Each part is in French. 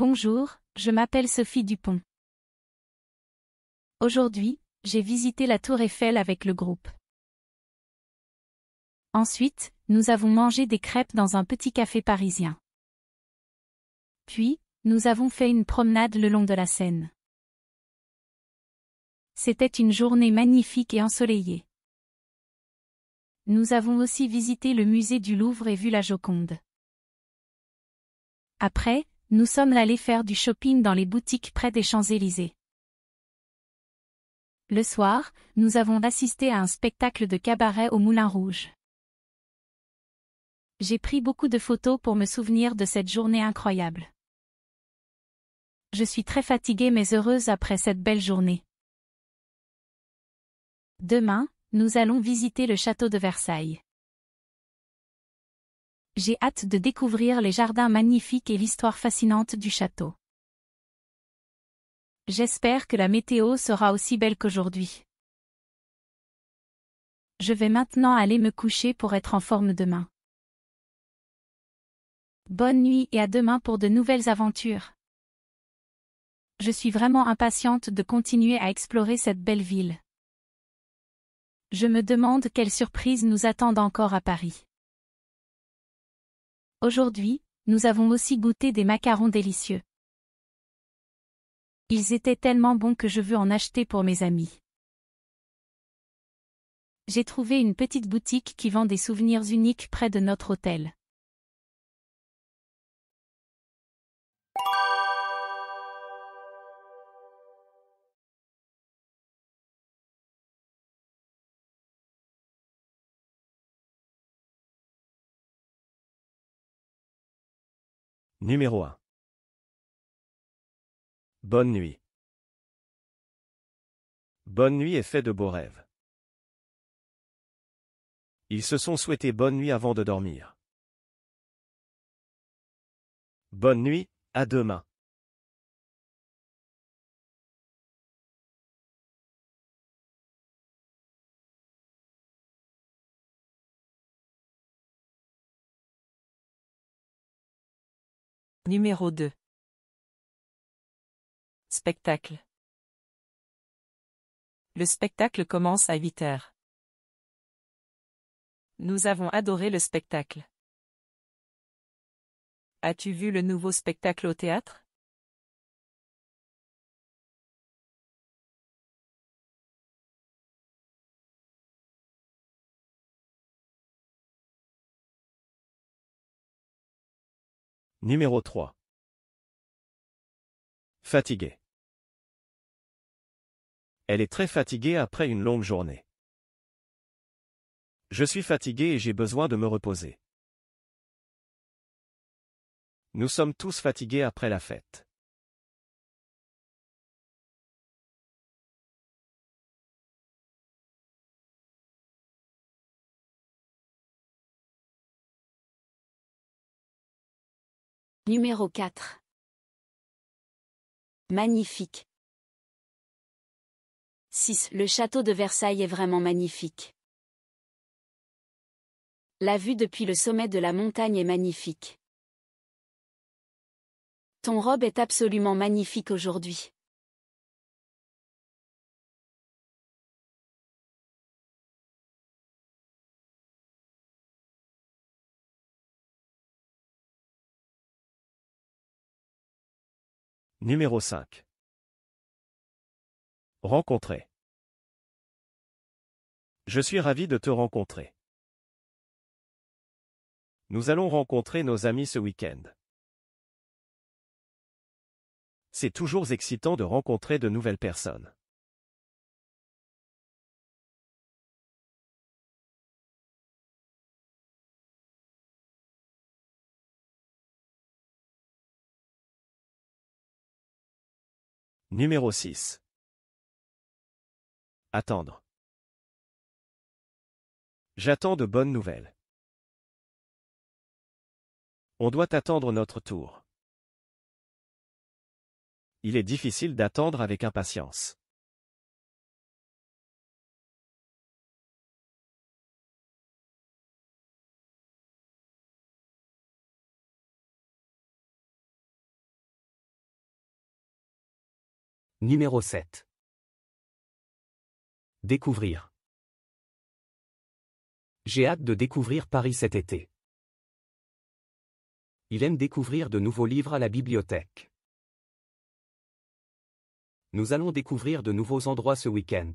Bonjour, je m'appelle Sophie Dupont. Aujourd'hui, j'ai visité la Tour Eiffel avec le groupe. Ensuite, nous avons mangé des crêpes dans un petit café parisien. Puis, nous avons fait une promenade le long de la Seine. C'était une journée magnifique et ensoleillée. Nous avons aussi visité le musée du Louvre et vu la Joconde. Après, nous sommes allés faire du shopping dans les boutiques près des Champs-Élysées. Le soir, nous avons assisté à un spectacle de cabaret au Moulin Rouge. J'ai pris beaucoup de photos pour me souvenir de cette journée incroyable. Je suis très fatiguée mais heureuse après cette belle journée. Demain, nous allons visiter le château de Versailles. J'ai hâte de découvrir les jardins magnifiques et l'histoire fascinante du château. J'espère que la météo sera aussi belle qu'aujourd'hui. Je vais maintenant aller me coucher pour être en forme demain. Bonne nuit et à demain pour de nouvelles aventures. Je suis vraiment impatiente de continuer à explorer cette belle ville. Je me demande quelles surprises nous attendent encore à Paris. Aujourd'hui, nous avons aussi goûté des macarons délicieux. Ils étaient tellement bons que je veux en acheter pour mes amis. J'ai trouvé une petite boutique qui vend des souvenirs uniques près de notre hôtel. Numéro 1. Bonne nuit. Bonne nuit et fais de beaux rêves. Ils se sont souhaités bonne nuit avant de dormir. Bonne nuit, à demain. Numéro 2. Spectacle. Le spectacle commence à 8 heures. Nous avons adoré le spectacle. As-tu vu le nouveau spectacle au théâtre? Numéro 3. Fatigué. Elle est très fatiguée après une longue journée. Je suis fatigué et j'ai besoin de me reposer. Nous sommes tous fatigués après la fête. Numéro 4. Magnifique. 6. Le château de Versailles est vraiment magnifique. La vue depuis le sommet de la montagne est magnifique. Ton robe est absolument magnifique aujourd'hui. Numéro 5. Rencontrer. Je suis ravi de te rencontrer. Nous allons rencontrer nos amis ce week-end. C'est toujours excitant de rencontrer de nouvelles personnes. Numéro 6. Attendre. J'attends de bonnes nouvelles. On doit attendre notre tour. Il est difficile d'attendre avec impatience. Numéro 7. Découvrir. J'ai hâte de découvrir Paris cet été. Il aime découvrir de nouveaux livres à la bibliothèque. Nous allons découvrir de nouveaux endroits ce week-end.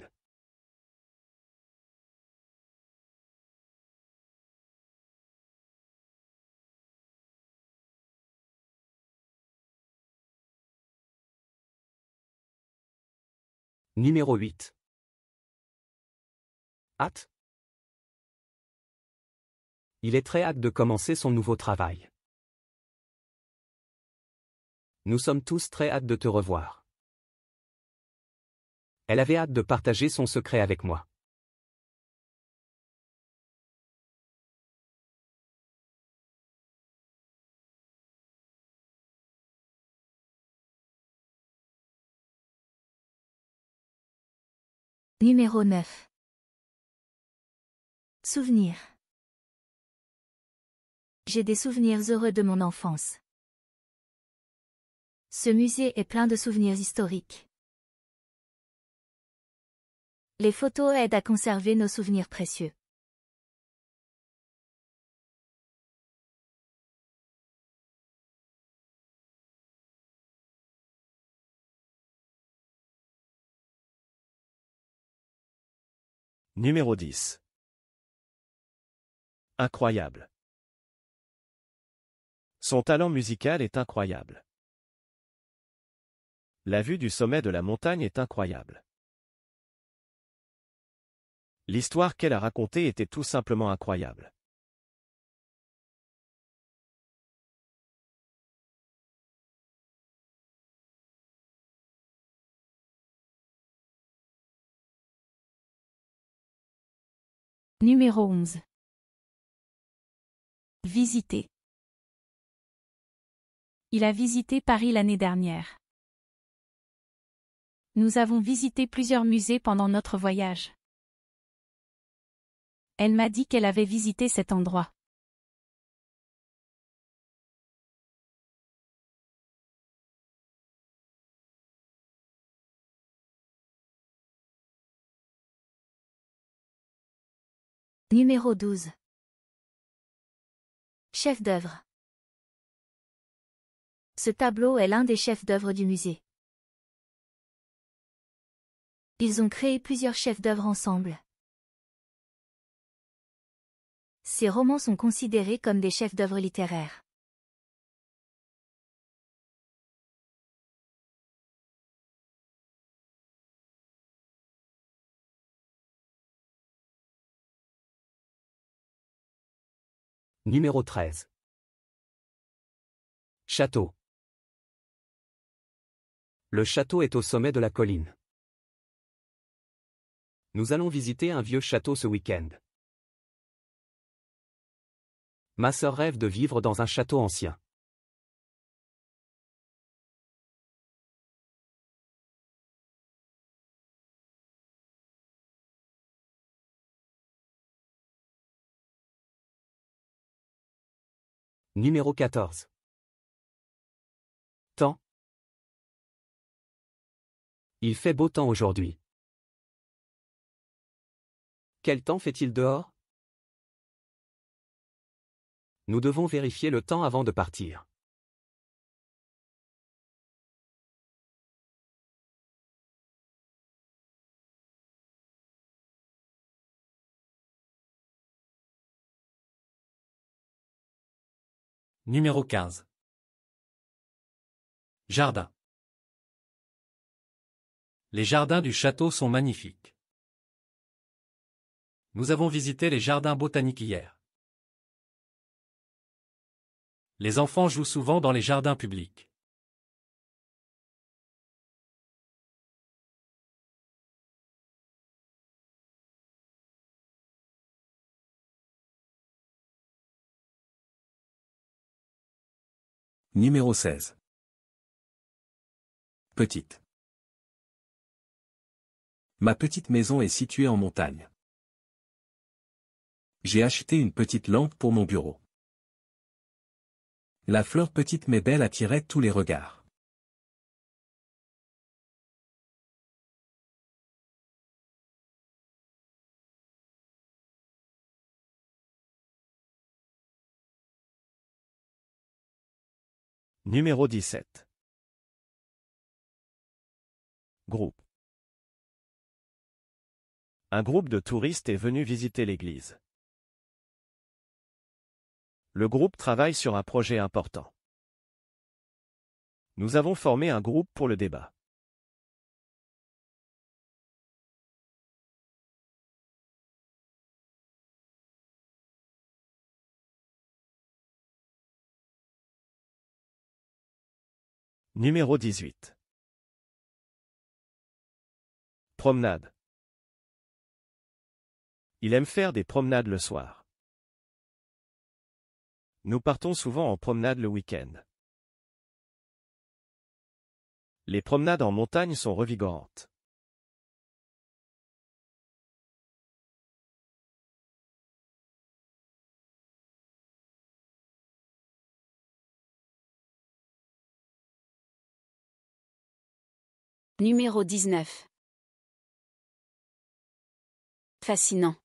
Numéro 8. Hâte. Il est très hâte de commencer son nouveau travail. Nous sommes tous très hâte de te revoir. Elle avait hâte de partager son secret avec moi. Numéro 9. Souvenirs. J'ai des souvenirs heureux de mon enfance. Ce musée est plein de souvenirs historiques. Les photos aident à conserver nos souvenirs précieux. Numéro 10. Incroyable. Son talent musical est incroyable. La vue du sommet de la montagne est incroyable. L'histoire qu'elle a racontée était tout simplement incroyable. Numéro 11. Visiter. Il a visité Paris l'année dernière. Nous avons visité plusieurs musées pendant notre voyage. Elle m'a dit qu'elle avait visité cet endroit. Numéro 12. Chef d'œuvre. Ce tableau est l'un des chefs d'œuvre du musée. Ils ont créé plusieurs chefs d'œuvre ensemble. Ces romans sont considérés comme des chefs d'œuvre littéraires. Numéro 13. Château. Le château est au sommet de la colline. Nous allons visiter un vieux château ce week-end. Ma sœur rêve de vivre dans un château ancien. Numéro 14. Temps. Il fait beau temps aujourd'hui. Quel temps fait-il dehors? Nous devons vérifier le temps avant de partir. Numéro 15. Jardin. Les jardins du château sont magnifiques. Nous avons visité les jardins botaniques hier. Les enfants jouent souvent dans les jardins publics. Numéro 16. Petite. Ma petite maison est située en montagne. J'ai acheté une petite lampe pour mon bureau. La fleur petite mais belle attirait tous les regards. Numéro 17. Groupe. Un groupe de touristes est venu visiter l'église. Le groupe travaille sur un projet important. Nous avons formé un groupe pour le débat. Numéro 18. Promenade. Il aime faire des promenades le soir. Nous partons souvent en promenade le week-end. Les promenades en montagne sont revigorantes. Numéro 19. Fascinant.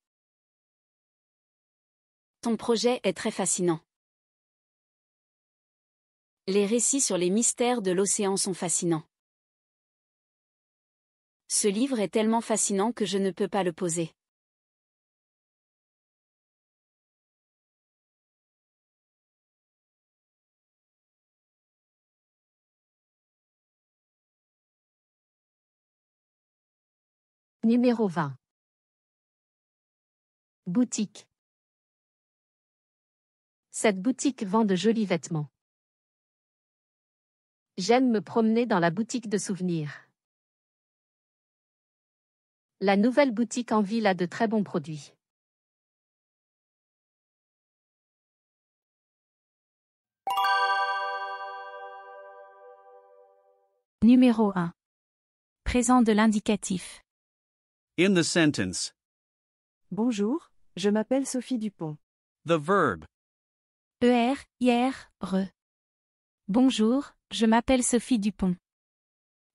Ton projet est très fascinant. Les récits sur les mystères de l'océan sont fascinants. Ce livre est tellement fascinant que je ne peux pas le poser. Numéro 20. Boutique. Cette boutique vend de jolis vêtements. J'aime me promener dans la boutique de souvenirs. La nouvelle boutique en ville a de très bons produits. Numéro 1. Présent de l'indicatif. In the sentence, Bonjour, je m'appelle Sophie Dupont. the verb, E-R-I-R-E. Bonjour, je m'appelle Sophie Dupont.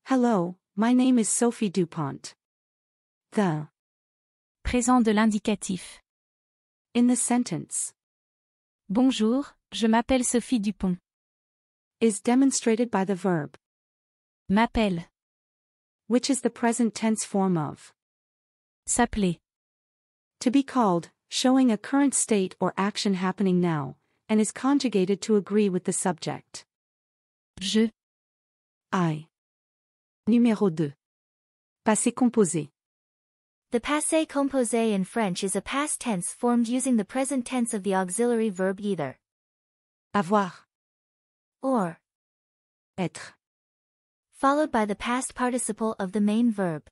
Hello, my name is Sophie Dupont. The, Présent de l'indicatif. in the sentence, Bonjour, je m'appelle Sophie Dupont. is demonstrated by the verb, M'appelle. which is the present tense form of S'appeler. to be called, showing a current state or action happening now, and is conjugated to agree with the subject. Je. I. Numéro 2. Passé composé. The passé composé in French is a past tense formed using the present tense of the auxiliary verb either, Avoir. or, Être. followed by the past participle of the main verb.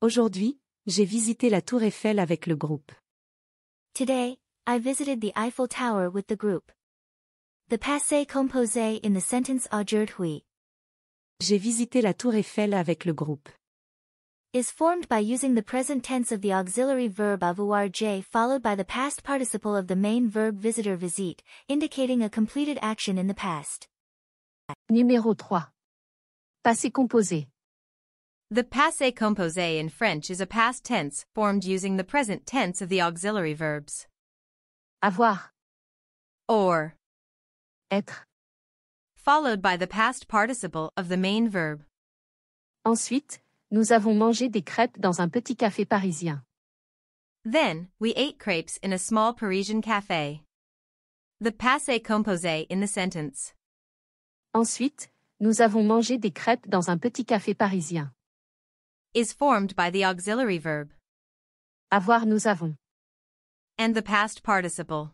Aujourd'hui, j'ai visité la Tour Eiffel avec le groupe. Today, I visited the Eiffel Tower with the group. The passé composé in the sentence aujourd'hui J'ai visité la Tour Eiffel avec le groupe. is formed by using the present tense of the auxiliary verb avoir followed by the past participle of the main verb visitor visite, indicating a completed action in the past. Numéro 3. Passé composé. The passé composé in French is a past tense formed using the present tense of the auxiliary verbs Avoir. or, Être. followed by the past participle of the main verb. Ensuite, nous avons mangé des crêpes dans un petit café parisien. Then, we ate crepes in a small Parisian cafe. The passé composé in the sentence Ensuite, nous avons mangé des crêpes dans un petit café parisien. is formed by the auxiliary verb Avoir nous avons. and the past participle,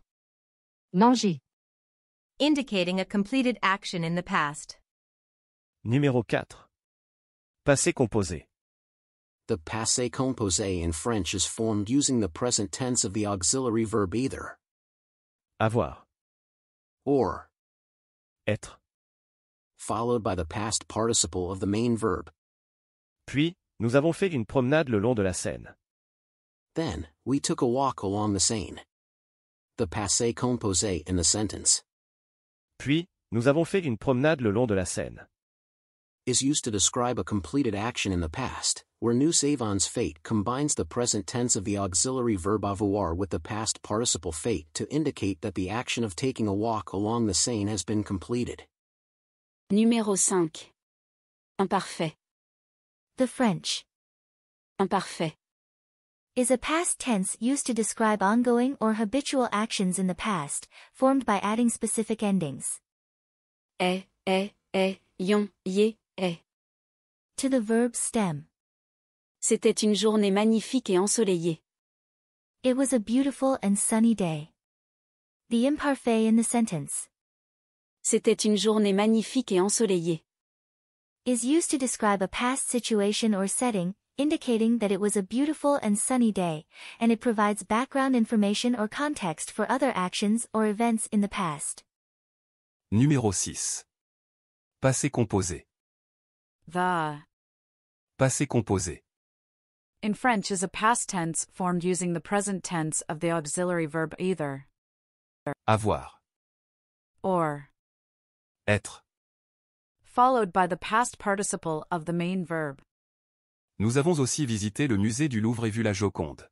Manger. indicating a completed action in the past. Numéro 4. Passé composé. The passé composé in French is formed using the present tense of the auxiliary verb either, Avoir. or, Être. followed by the past participle of the main verb. Puis, nous avons fait une promenade le long de la Seine. Then, we took a walk along the Seine. The passé composé in the sentence Puis, nous avons fait une promenade le long de la Seine. is used to describe a completed action in the past, where Nous Savons fait combines the present tense of the auxiliary verb avoir with the past participle fait to indicate that the action of taking a walk along the Seine has been completed. Numéro 5. Imparfait. The French Imparfait. is a past tense used to describe ongoing or habitual actions in the past, formed by adding specific endings Est, yon, yé, est. to the verb stem. C'était une journée magnifique et ensoleillée. It was a beautiful and sunny day. The imparfait in the sentence C'était une journée magnifique et ensoleillée. is used to describe a past situation or setting, indicating that it was a beautiful and sunny day, and it provides background information or context for other actions or events in the past. Numéro 6. Passé composé. The Passé composé. in French is a past tense formed using the present tense of the auxiliary verb either Avoir. or, Être. followed by the past participle of the main verb. Nous avons aussi visité le musée du Louvre et vu la Joconde.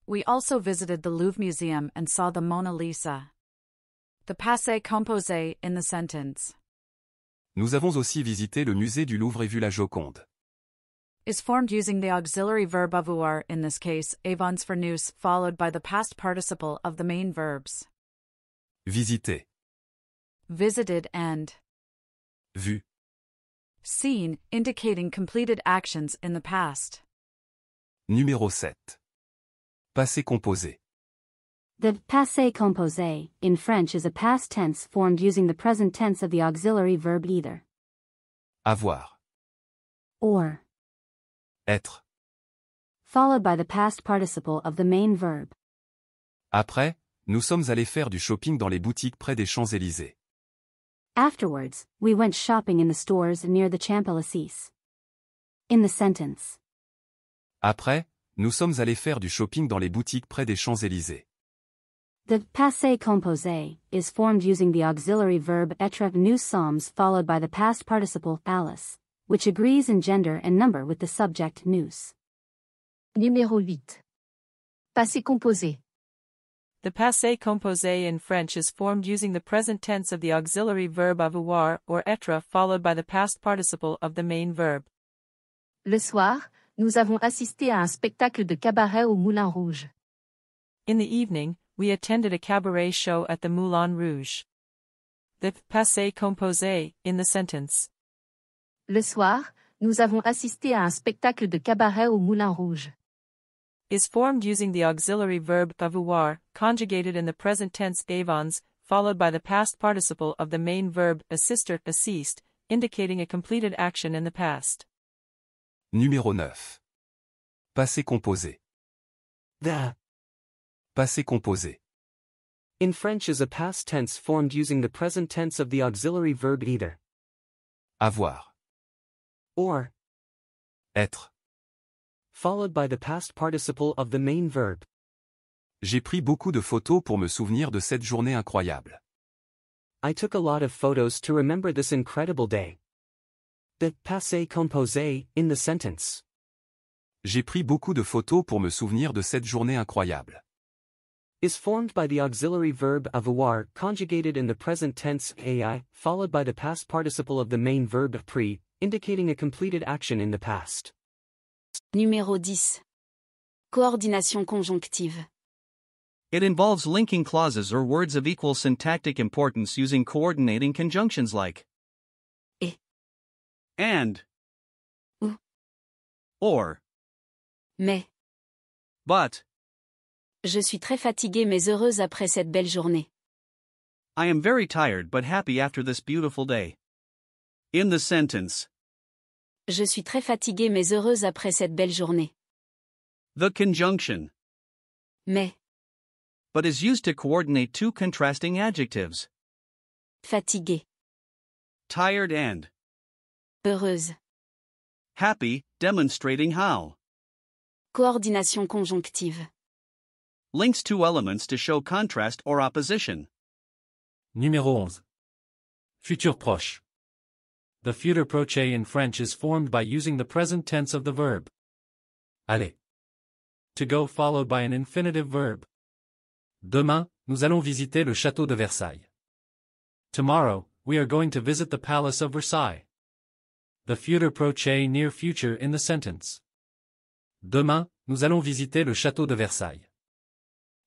We also visited the Louvre Museum and saw the Mona Lisa. The passé composé in the sentence Nous avons aussi visité le musée du Louvre et vu la Joconde. is formed using the auxiliary verb avoir, in this case, avons for nous, followed by the past participle of the main verbs. Visiter. Visited and Vu. seen, indicating completed actions in the past. Numéro 7. Passé composé. The passé composé, in French, is a past tense formed using the present tense of the auxiliary verb either Avoir. or, Être. followed by the past participle of the main verb. Après, nous sommes allés faire du shopping dans les boutiques près des Champs-Élysées. Afterwards, we went shopping in the stores near the Champs-Élysées. In the sentence, Après, nous sommes allés faire du shopping dans les boutiques près des Champs-Élysées. the passé composé is formed using the auxiliary verb être nous sommes followed by the past participle Alice, which agrees in gender and number with the subject nous. Numéro 8. Passé composé. The passé composé in French is formed using the present tense of the auxiliary verb avoir or être followed by the past participle of the main verb. Le soir, nous avons assisté à un spectacle de cabaret au Moulin Rouge. In the evening, we attended a cabaret show at the Moulin Rouge. The passé composé in the sentence Le soir, nous avons assisté à un spectacle de cabaret au Moulin Rouge. is formed using the auxiliary verb avoir, conjugated in the present tense avons, followed by the past participle of the main verb assister, assist, indicating a completed action in the past. Numéro 9. Passé composé. The Passé composé. in French is a past tense formed using the present tense of the auxiliary verb either Avoir. or, Être. followed by the past participle of the main verb. J'ai pris beaucoup de photos pour me souvenir de cette journée incroyable. I took a lot of photos to remember this incredible day. The passé composé in the sentence J'ai pris beaucoup de photos pour me souvenir de cette journée incroyable. is formed by the auxiliary verb avoir conjugated in the present tense ai, followed by the past participle of the main verb pre, indicating a completed action in the past. Numéro 10. Coordination conjonctive. It involves linking clauses or words of equal syntactic importance using coordinating conjunctions like Et. And. Ou. Or. Mais. But. Je suis très fatiguée mais heureuse après cette belle journée. I am very tired but happy after this beautiful day. In the sentence. Je suis très fatiguée mais heureuse après cette belle journée. The conjunction. Mais. But is used to coordinate two contrasting adjectives. Fatiguée. Tired and. Heureuse. Happy, demonstrating how. Coordination conjonctive. Links two elements to show contrast or opposition. Numéro 11. Futur proche. The futur proche in French is formed by using the present tense of the verb aller. To go followed by an infinitive verb. Demain, nous allons visiter le château de Versailles. Tomorrow, we are going to visit the Palace of Versailles. The future proche near future in the sentence. Demain, nous allons visiter le château de Versailles.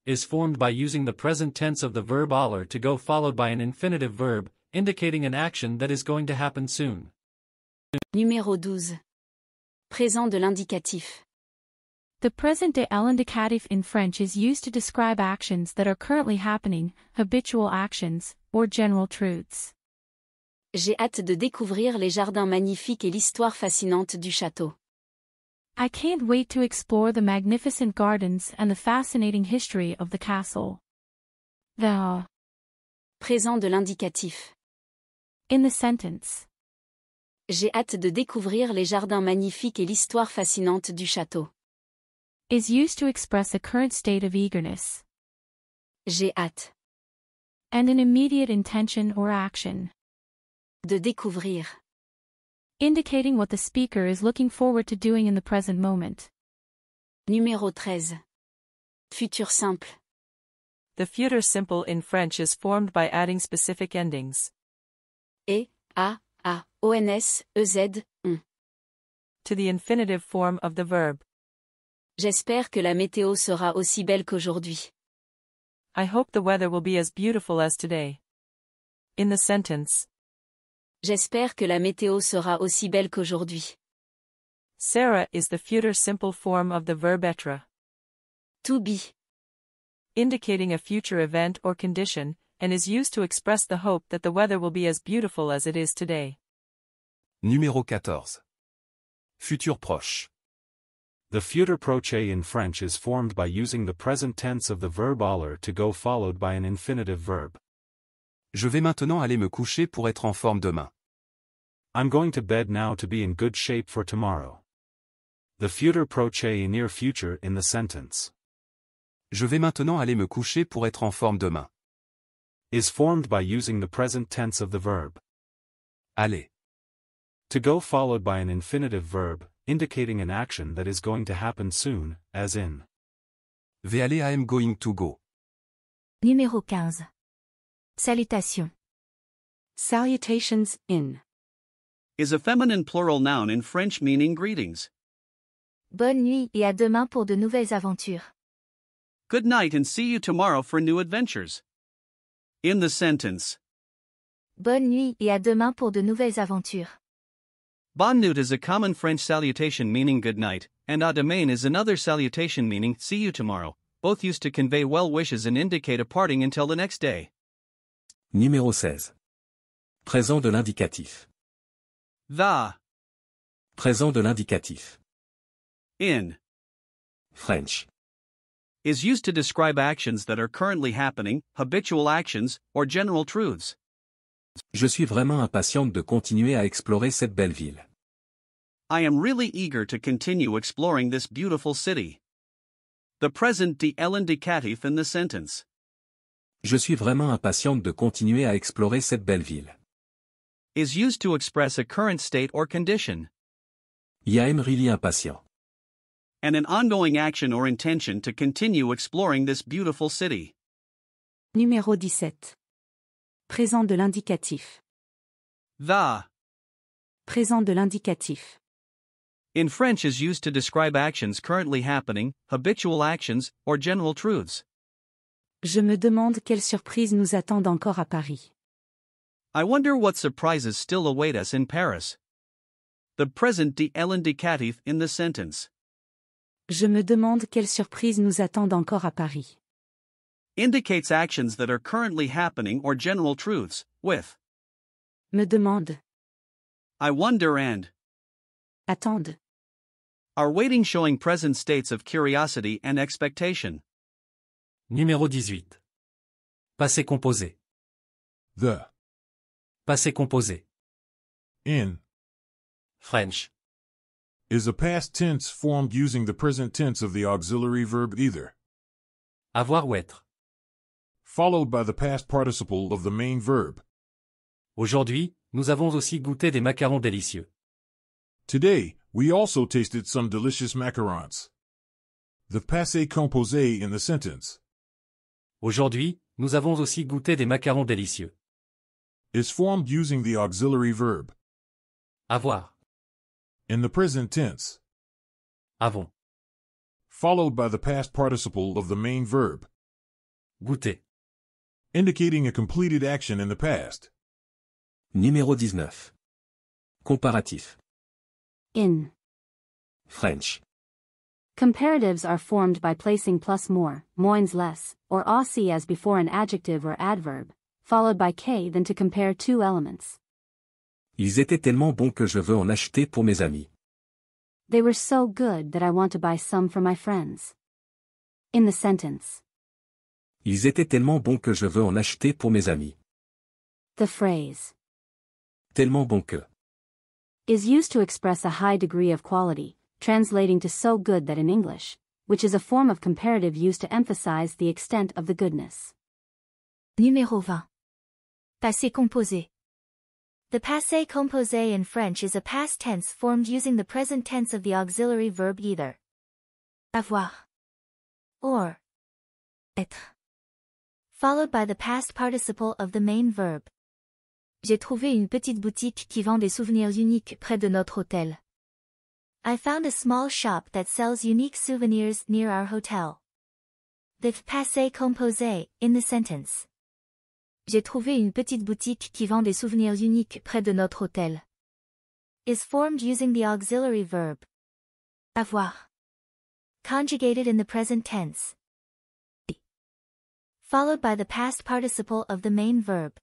Is formed by using the present tense of the verb aller to go followed by an infinitive verb, indicating an action that is going to happen soon. Numéro 12. Présent de l'indicatif. The present de l'indicatif in French is used to describe actions that are currently happening, habitual actions, or general truths. J'ai hâte de découvrir les jardins magnifiques et l'histoire fascinante du château. I can't wait to explore the magnificent gardens and the fascinating history of the castle. The Présent de l'indicatif. in the sentence. J'ai hâte de découvrir les jardins magnifiques et l'histoire fascinante du château. Is used to express a current state of eagerness. J'ai hâte. And an immediate intention or action. De découvrir. Indicating what the speaker is looking forward to doing in the present moment. Numéro 13. Futur simple. The future simple in French is formed by adding specific endings. Et, a, ons, ez, on. To the infinitive form of the verb. J'espère que la météo sera aussi belle qu'aujourd'hui. I hope the weather will be as beautiful as today. In the sentence. J'espère que la météo sera aussi belle qu'aujourd'hui. Sera is the future simple form of the verb être. To be. Indicating a future event or condition, and is used to express the hope that the weather will be as beautiful as it is today. Numéro 14. Futur proche. The future proche in French is formed by using the present tense of the verb aller to go followed by an infinitive verb. Je vais maintenant aller me coucher pour être en forme demain. I'm going to bed now to be in good shape for tomorrow. The future proche near future in the sentence. Je vais maintenant aller me coucher pour être en forme demain. Is formed by using the present tense of the verb. Aller. To go followed by an infinitive verb, indicating an action that is going to happen soon, as in. Vais aller I am going to go. Numéro 15. Salutation. Salutations, in. Is a feminine plural noun in French meaning greetings. Bonne nuit et à demain pour de nouvelles aventures. Good night and see you tomorrow for new adventures. In the sentence. Bonne nuit et à demain pour de nouvelles aventures. Bonne nuit is a common French salutation meaning good night, and à demain is another salutation meaning see you tomorrow, both used to convey well wishes and indicate a parting until the next day. Numéro 16. Présent de l'indicatif. The. Présent de l'indicatif. In. French. Is used to describe actions that are currently happening, habitual actions, or general truths. Je suis vraiment impatiente de continuer à explorer cette belle ville. I am really eager to continue exploring this beautiful city. The present de l'indicatif in the sentence. Je suis vraiment impatiente de continuer à explorer cette belle ville. Is used to express a current state or condition. I am really impatient. And an ongoing action or intention to continue exploring this beautiful city. Numéro 17. Présent de l'indicatif. The. Présent de l'indicatif. In French is used to describe actions currently happening, habitual actions, or general truths. Je me demande quelles surprises nous attendent encore à Paris. I wonder what surprises still await us in Paris. The present de l'indicatif in the sentence. Je me demande quelles surprises nous attendent encore à Paris. Indicates actions that are currently happening or general truths, with. Me demande. I wonder and. Attende. Are waiting showing present states of curiosity and expectation. Numéro 18. Passé composé. The. Passé composé. In. French. Is a past tense formed using the present tense of the auxiliary verb either. Avoir ou être. Followed by the past participle of the main verb. Aujourd'hui, nous avons aussi goûté des macarons délicieux. Today, we also tasted some delicious macarons. The passé composé in the sentence. Aujourd'hui, nous avons aussi goûté des macarons délicieux. is formed using the auxiliary verb. Avoir. In the present tense. Avons. Followed by the past participle of the main verb. Goûter. Indicating a completed action in the past. Numéro 19. Comparatif. In. French. Comparatives are formed by placing plus more, moins less, or aussi as before an adjective or adverb, followed by k than to compare two elements. Ils étaient tellement bons que je veux en acheter pour mes amis. They were so good that I want to buy some for my friends. In the sentence. Ils étaient tellement bons que je veux en acheter pour mes amis. The phrase. Tellement bons que. Is used to express a high degree of quality, translating to so good that in English, which is a form of comparative used to emphasize the extent of the goodness. Numéro 20. Passé composé. The passé composé in French is a past tense formed using the present tense of the auxiliary verb either. Avoir. Or. Être. Followed by the past participle of the main verb. J'ai trouvé une petite boutique qui vend des souvenirs uniques près de notre hôtel. I found a small shop that sells unique souvenirs near our hotel. The passé composé in the sentence. J'ai trouvé une petite boutique qui vend des souvenirs uniques près de notre hôtel. Is formed using the auxiliary verb. Avoir. Conjugated in the present tense. Followed by the past participle of the main verb.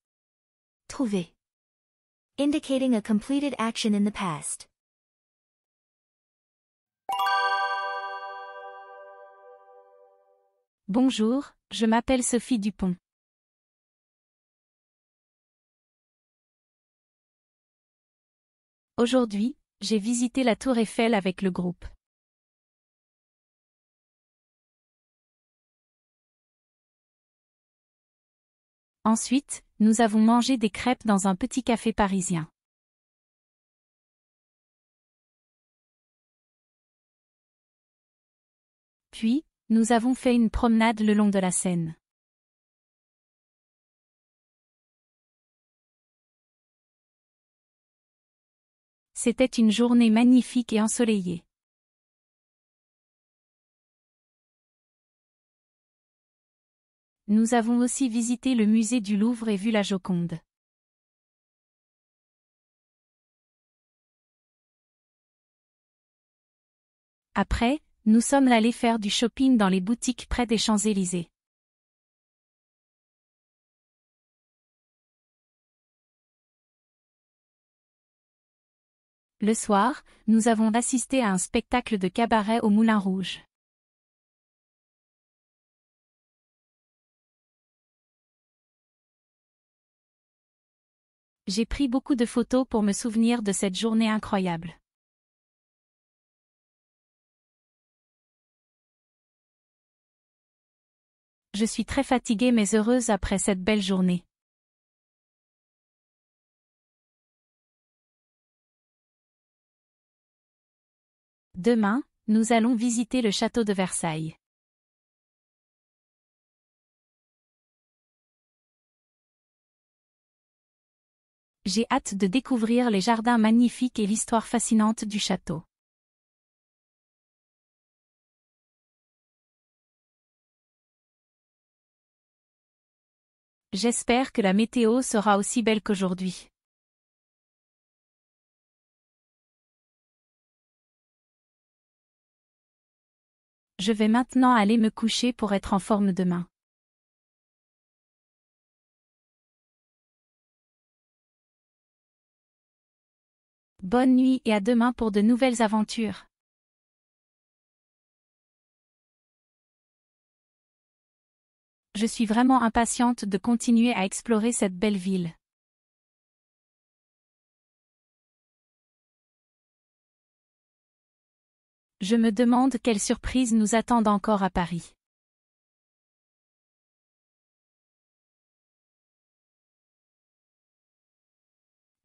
Trouver. Indicating a completed action in the past. Bonjour, je m'appelle Sophie Dupont. Aujourd'hui, j'ai visité la Tour Eiffel avec le groupe. Ensuite, nous avons mangé des crêpes dans un petit café parisien. Puis, nous avons fait une promenade le long de la Seine. C'était une journée magnifique et ensoleillée. Nous avons aussi visité le musée du Louvre et vu la Joconde. Après, nous sommes allés faire du shopping dans les boutiques près des Champs-Élysées. Le soir, nous avons assisté à un spectacle de cabaret au Moulin Rouge. J'ai pris beaucoup de photos pour me souvenir de cette journée incroyable. Je suis très fatiguée mais heureuse après cette belle journée. Demain, nous allons visiter le château de Versailles. J'ai hâte de découvrir les jardins magnifiques et l'histoire fascinante du château. J'espère que la météo sera aussi belle qu'aujourd'hui. Je vais maintenant aller me coucher pour être en forme demain. Bonne nuit et à demain pour de nouvelles aventures. Je suis vraiment impatiente de continuer à explorer cette belle ville. Je me demande quelles surprises nous attendent encore à Paris.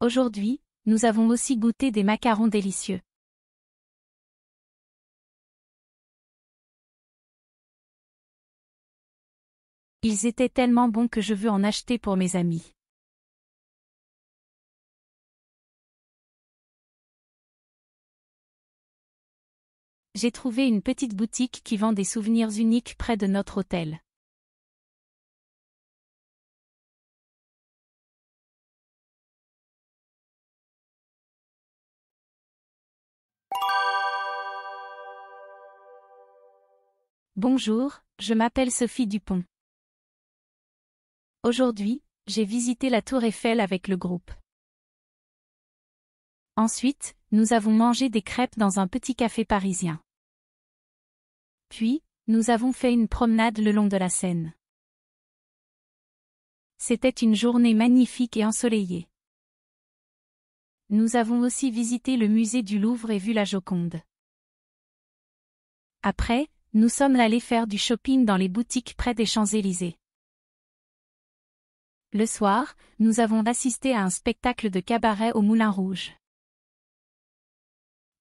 Aujourd'hui, nous avons aussi goûté des macarons délicieux. Ils étaient tellement bons que je veux en acheter pour mes amis. J'ai trouvé une petite boutique qui vend des souvenirs uniques près de notre hôtel. Bonjour, je m'appelle Sophie Dupont. Aujourd'hui, j'ai visité la Tour Eiffel avec le groupe. Ensuite, nous avons mangé des crêpes dans un petit café parisien. Puis, nous avons fait une promenade le long de la Seine. C'était une journée magnifique et ensoleillée. Nous avons aussi visité le musée du Louvre et vu la Joconde. Après, nous sommes allés faire du shopping dans les boutiques près des Champs-Élysées. Le soir, nous avons assisté à un spectacle de cabaret au Moulin Rouge.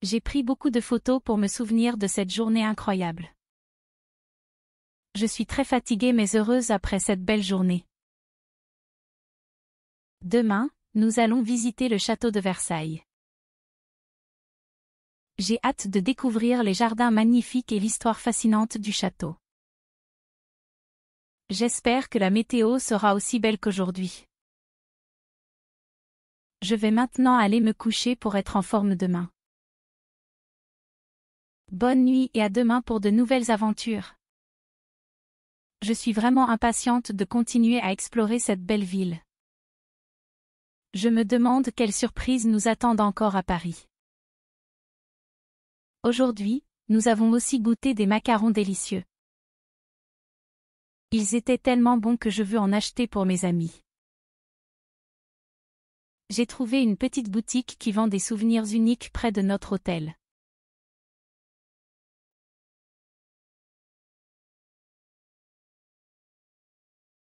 J'ai pris beaucoup de photos pour me souvenir de cette journée incroyable. Je suis très fatiguée mais heureuse après cette belle journée. Demain, nous allons visiter le château de Versailles. J'ai hâte de découvrir les jardins magnifiques et l'histoire fascinante du château. J'espère que la météo sera aussi belle qu'aujourd'hui. Je vais maintenant aller me coucher pour être en forme demain. Bonne nuit et à demain pour de nouvelles aventures. Je suis vraiment impatiente de continuer à explorer cette belle ville. Je me demande quelles surprises nous attendent encore à Paris. Aujourd'hui, nous avons aussi goûté des macarons délicieux. Ils étaient tellement bons que je veux en acheter pour mes amis. J'ai trouvé une petite boutique qui vend des souvenirs uniques près de notre hôtel.